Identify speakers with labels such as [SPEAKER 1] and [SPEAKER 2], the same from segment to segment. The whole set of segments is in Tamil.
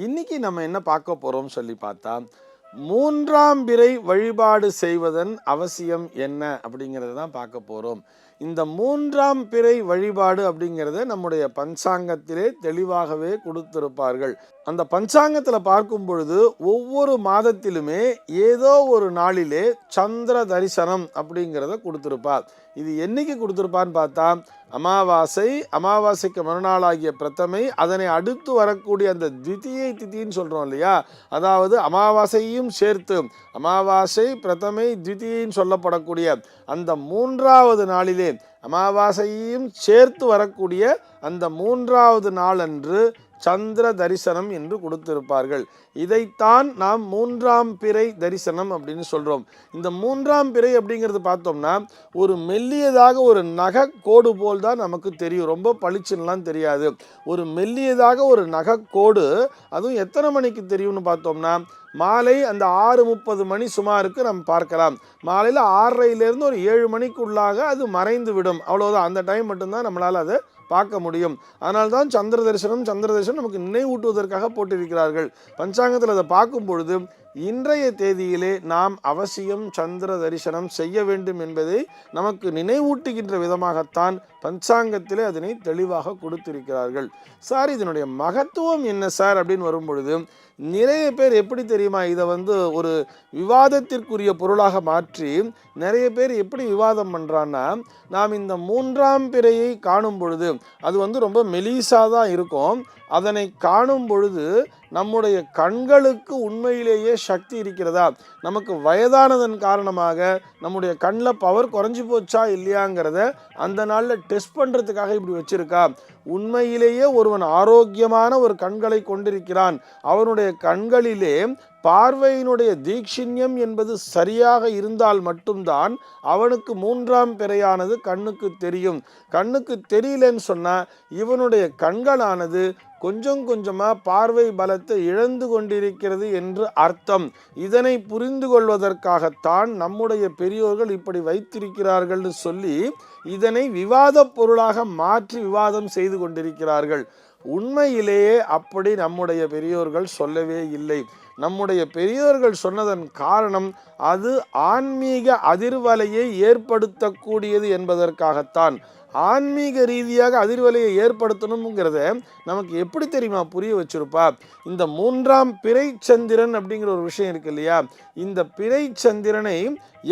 [SPEAKER 1] இன்னைக்கு நம்ம என்ன பார்க்க போறோம் சொல்லி பார்த்தா, மூன்றாம் பிறை வழிபாடு செய்வதன் அவசியம் என்ன அப்படிங்கிறத தான் பார்க்க போறோம். இந்த மூன்றாம் பிறை வழிபாடு அப்படிங்கிறத நம்முடைய பஞ்சாங்கத்திலே தெளிவாகவே கொடுத்திருப்பார்கள். அந்த பஞ்சாங்கத்துல பார்க்கும் பொழுது ஒவ்வொரு மாதத்திலுமே ஏதோ ஒரு நாளிலே சந்திர தரிசனம் அப்படிங்கிறத கொடுத்திருப்பார். இது என்னைக்கு கொடுத்திருப்பான்னு பார்த்தா, அமாவாசைக்கு மறுநாளாகிய பிரதமை, அதனை அடுத்து வரக்கூடிய அந்த த்விதியை திதின்னு சொல்றோம் இல்லையா, அதாவது அமாவாசையும் சேர்த்து அமாவாசை பிரதமை த்விதியின்னு சொல்லப்படக்கூடிய அந்த மூன்றாவது நாளிலே அமாவாசையையும் சேர்த்து வரக்கூடிய அந்த மூன்றாவது நாளன்று சந்திர தரிசனம் என்று கொடுத்திருப்பார்கள். இதைத்தான் நாம் மூன்றாம் பிறை தரிசனம் அப்படின்னு சொல்றோம். இந்த மூன்றாம் பிறை அப்படிங்கிறது பார்த்தோம்னா ஒரு மெல்லியதாக ஒரு நகைக்கோடு போல் தான் நமக்கு தெரியும். ரொம்ப பளிச்சுன்னெலாம் தெரியாது. ஒரு மெல்லியதாக ஒரு நகைக்கோடு, அதுவும் எத்தனை மணிக்கு தெரியும்னு பார்த்தோம்னா மாலை அந்த 6:30 மணி சுமாருக்கு நம்ம பார்க்கலாம். மாலையில் 6:30லேருந்து ஒரு 7 மணிக்குள்ளாக அது மறைந்து விடும். அவ்வளோதான், அந்த டைம் மட்டும்தான் நம்மளால் அதை பார்க்க முடியும். அதனால்தான் சந்திர தரிசனம் நமக்கு நினைவூட்டுவதற்காக போட்டிருக்கிறார்கள். பஞ்சாங்கத்தில் அதை பார்க்கும் பொழுது இன்றைய தேதியிலே நாம் அவசியம் சந்திர தரிசனம் செய்ய வேண்டும் என்பதை நமக்கு நினைவூட்டுகின்ற விதமாகத்தான் பஞ்சாங்கத்திலே அதனை தெளிவாக கொடுத்திருக்கிறார்கள். சார், இதனுடைய மகத்துவம் என்ன சார் அப்படின்னு வரும் பொழுது நிறைய பேர் எப்படி தெரியுமா, இதை ஒரு விவாதத்திற்குரிய பொருளாக மாற்றி நிறைய பேர் எப்படி விவாதம் பண்ணுறான்னா, நாம் இந்த மூன்றாம் பிறையை காணும் பொழுது அது ரொம்ப மெலிசாக தான் இருக்கும். அதனை காணும் பொழுது நம்முடைய கண்களுக்கு உண்மையிலேயே சக்தி இருக்கிறதா, நமக்கு வயதானதன் காரணமாக நம்முடைய கண்ணில் பவர் குறைஞ்சி போச்சா இல்லையாங்கிறத அந்த நாளில் டெஸ்ட் பண்ணுறதுக்காக இப்படி வச்சிருக்கா, உண்மையிலேயே ஒருவன் ஆரோக்கியமான ஒரு கண்களை கொண்டிருக்கிறான், அவனுடைய கண்களிலே பார்வையினுடைய தீட்சிண்யம் என்பது சரியாக இருந்தால் மட்டும்தான் அவனுக்கு மூன்றாம் பிறையானது கண்ணுக்கு தெரியும். கண்ணுக்கு தெரியலன்னு சொன்னால் இவனுடைய கண்களானது கொஞ்சம் கொஞ்சமாக பார்வை பலத்தை இழந்து கொண்டிருக்கிறது என்று அர்த்தம். இதனை புரிந்து கொள்வதற்காகத்தான் நம்முடைய பெரியோர்கள் இப்படி வைத்திருக்கிறார்கள் சொல்லி இதனை விவாத பொருளாக மாற்றி விவாதம் செய்து கொண்டிருக்கிறார்கள். உண்மையிலேயே அப்படி நம்முடைய பெரியோர்கள் சொல்லவே இல்லை. நம்முடைய பெரியோர்கள் சொன்னதன் காரணம் அது ஆன்மீக அதிர்வலையை ஏற்படுத்தக்கூடியது என்பதற்காகத்தான். ஆன்மீக ரீதியாக அதிர்வலையை ஏற்படுத்தணுங்கிறத நமக்கு எப்படி தெரியுமா புரிய வச்சிருப்பா, இந்த மூன்றாம் பிறை சந்திரன் அப்படிங்கிற ஒரு விஷயம் இருக்கு இல்லையா, இந்த பிறை சந்திரனை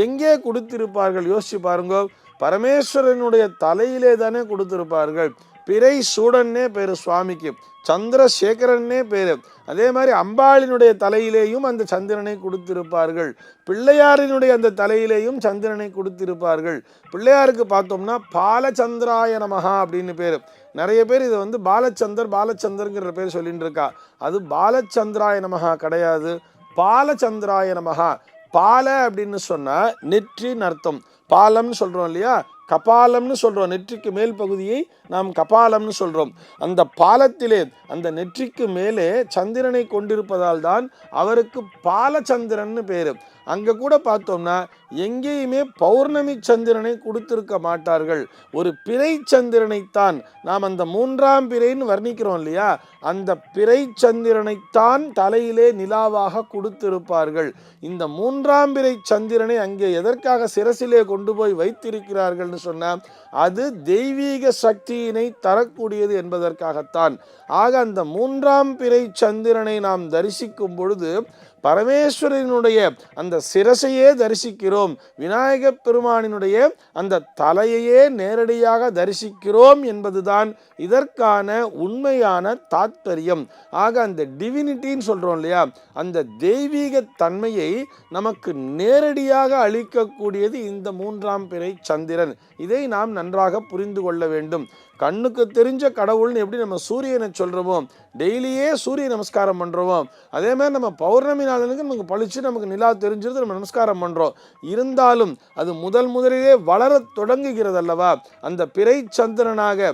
[SPEAKER 1] எங்கே கொடுத்திருப்பார்கள் யோசிச்சு பாருங்க. பரமேஸ்வரனுடைய தலையிலே தானே கொடுத்திருப்பார்கள். பிறை சூடன்னே பேரு சுவாமிக்கு, சந்திரசேகரன்னே பேரு. அதே மாதிரி அம்பாளினுடைய தலையிலேயும் அந்த சந்திரனை கொடுத்திருப்பார்கள். பிள்ளையாரினுடைய அந்த தலையிலேயும் சந்திரனை கொடுத்திருப்பார்கள். பிள்ளையாருக்கு பார்த்தோம்னா பாலச்சந்திராய நமஹா அப்படின்னு பேரு. நிறைய பேர் இதை பாலச்சந்தர்ங்கிற பேர் சொல்லிட்டு இருக்கா. அது பாலச்சந்திராய நமஹா கிடையாது, பாலச்சந்திராய நமஹா. பால அப்படின்னு சொன்னா நெற்றின்னு அர்த்தம். பாலம்னு சொல்றோம் இல்லையா, கபாலம்னு சொல்றோம். நெற்றிக்கு மேல் பகுதியை நாம் கபாலம்னு சொல்றோம். அந்த பாலத்திலே அந்த நெற்றிக்கு மேலே சந்திரனை கொண்டிருப்பதால் தான் அவருக்கு பாலச்சந்திரன்னு பேரு. அங்க கூட பார்த்தோம்னா எங்கேயுமே பௌர்ணமி சந்திரனை கொடுத்திருக்க மாட்டார்கள். ஒரு பிறை சந்திரனைத்தான் நாம் அந்த மூன்றாம் பிறைன்னு வர்ணிக்கிறோம் இல்லையா, அந்த பிறை சந்திரனைத்தான் தலையிலே நிலாவாக கொடுத்திருப்பார்கள். இந்த மூன்றாம் பிறை சந்திரனை அங்கே எதற்காக சிரசிலே கொண்டு போய் வைத்திருக்கிறார்கள்னு சொன்னா அது தெய்வீக சக்தியினை தரக்கூடியது என்பதற்காகத்தான். ஆக அந்த மூன்றாம் பிறை சந்திரனை நாம் தரிசிக்கும் பொழுது பரமேஸ்வரனுடைய அந்த சிரசையே தரிசிக்கிறோம், விநாயக பெருமானினுடைய அந்த தலையையே நேரடியாக தரிசிக்கிறோம் என்பதுதான் இதற்கான உண்மையான தாத்பரியம். ஆக அந்த டிவினிட்டின்னு சொல்றோம் இல்லையா, அந்த தெய்வீக தன்மையை நமக்கு நேரடியாக அளிக்கக்கூடியது இந்த மூன்றாம் பிறை சந்திரன். இதை நாம் நன்றாக புரிந்து கொள்ள வேண்டும். கண்ணுக்கு தெரிஞ்ச கடவுள்னு எப்படி நம்ம சூரியனை சொல்றோமோ, டெய்லியே சூரிய நமஸ்காரம் பண்றோமோ, அதே மாதிரி நம்ம பௌர்ணமி நாளுக்கு நமக்கு பழிச்சு நமக்கு நிலா தெரிஞ்சிருந்து நம்ம நமஸ்காரம் பண்றோம். இருந்தாலும் அது முதலிலே வளர தொடங்குகிறது அல்லவா, அந்த பிறை சந்திரனாக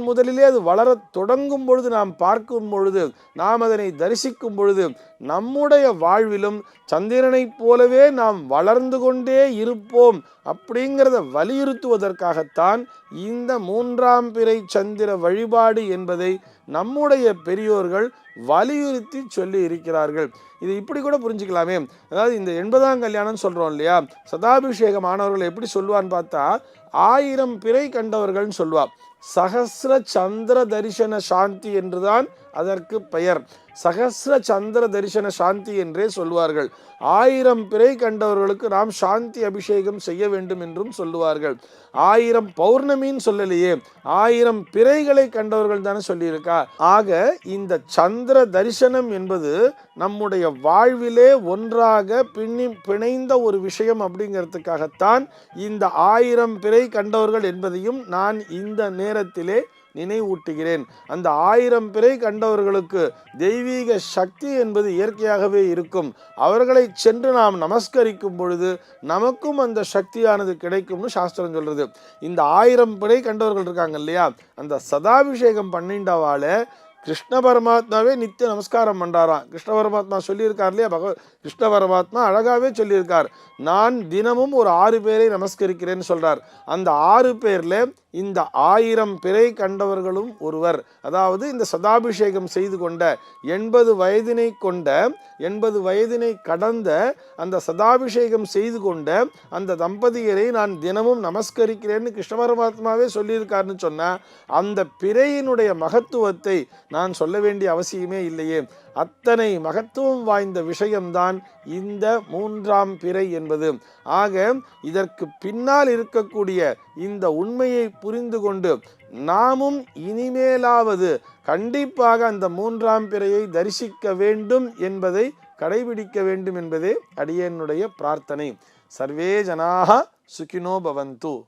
[SPEAKER 1] முதலிலே அது வளர தொடங்கும் பொழுது நாம் பார்க்கும் பொழுது, நாம் அதனை தரிசிக்கும் பொழுது நம்முடைய வாழ்விலும் சந்திரனைப் போலவே நாம் வளர்ந்து கொண்டே இருப்போம் அப்படிங்கிறத வலியுறுத்துவதற்காகத்தான் இந்த மூன்றாம் பிறை சந்திர வழிபாடு என்பதை நம்முடைய பெரியோர்கள் வலியுறுத்தி சொல்லி இருக்கிறார்கள். இது இப்படி கூட புரிஞ்சுக்கலாமே. அதாவது இந்த 80ஆம் கல்யாணம் சொல்றோம் இல்லையா, சதாபிஷேக மாணவர்கள் எப்படி சொல்லுவான்னு பார்த்தா 1000 பிறை கண்டவர்கள்னு சொல்லுவா. சகஸ்ர சந்திர தரிசன சாந்தி என்றுதான் அதற்கு பெயர். சகஸ்ர சந்திர தரிசன சாந்தி என்றே சொல்வார்கள். 1000 பிறை கண்டவர்களுக்கு நாம் சாந்தி அபிஷேகம் செய்ய வேண்டும் என்றும் சொல்லுவார்கள். 1000 பௌர்ணமின்னு சொல்லலையே, 1000 பிறைகளை கண்டவர்கள் தானே சொல்லியிருக்கா. ஆக இந்த சந்திர தரிசனம் என்பது நம்முடைய வாழ்விலே ஒன்றாக பிணைந்த ஒரு விஷயம் அப்படிங்கிறதுக்காகத்தான் இந்த 1000 பிறை கண்டவர்கள் என்பதையும் நான் இந்த நேரத்திலே நினைவூட்டுகிறேன். அந்த 1000 பிறை கண்டவர்களுக்கு தெய்வீக சக்தி என்பது இயற்கையாகவே இருக்கும். அவர்களை சென்று நாம் நமஸ்கரிக்கும் பொழுது நமக்கும் அந்த சக்தியானது கிடைக்கும்னு சாஸ்திரம் சொல்றது. இந்த 1000 பிறை கண்டவர்கள் இருக்காங்க இல்லையா, அந்த சதாபிஷேகம் பண்ணிண்டவால கிருஷ்ண பரமாத்மாவே நித்திய நமஸ்காரம் பண்றாராம். கிருஷ்ண பரமாத்மா சொல்லியிருக்கார் இல்லையா, கிருஷ்ண பரமாத்மா அழகாவே சொல்லியிருக்கார், நான் தினமும் ஒரு 6 பேரை நமஸ்கரிக்கிறேன்னு சொல்றார். அந்த 6 பேர்ல இந்த 1000 பிறை கண்டவர்களும் ஒருவர். அதாவது இந்த சதாபிஷேகம் செய்து கொண்ட 80 வயதினை கடந்த அந்த சதாபிஷேகம் செய்து கொண்ட அந்த தம்பதியரை நான் தினமும் நமஸ்கரிக்கிறேன்னு கிருஷ்ண பரமாத்மாவே சொல்லியிருக்காருன்னு சொன்னா அந்த பிறையினுடைய மகத்துவத்தை நான் சொல்ல வேண்டிய அவசியமே இல்லையே. அத்தனை மகத்துவம் வாய்ந்த விஷயம்தான் இந்த 3ஆம் பிறை என்பது. ஆக இதற்கு பின்னால் இருக்கக்கூடிய இந்த உண்மையை புரிந்து கொண்டு நாமும் இனிமேலாவது கண்டிப்பாக அந்த 3ஆம் பிறையை தரிசிக்க வேண்டும் என்பதை கடைபிடிக்க வேண்டும் என்பதே அடியேனுடைய பிரார்த்தனை. சர்வே ஜனாஹ சுகினோ பவந்து.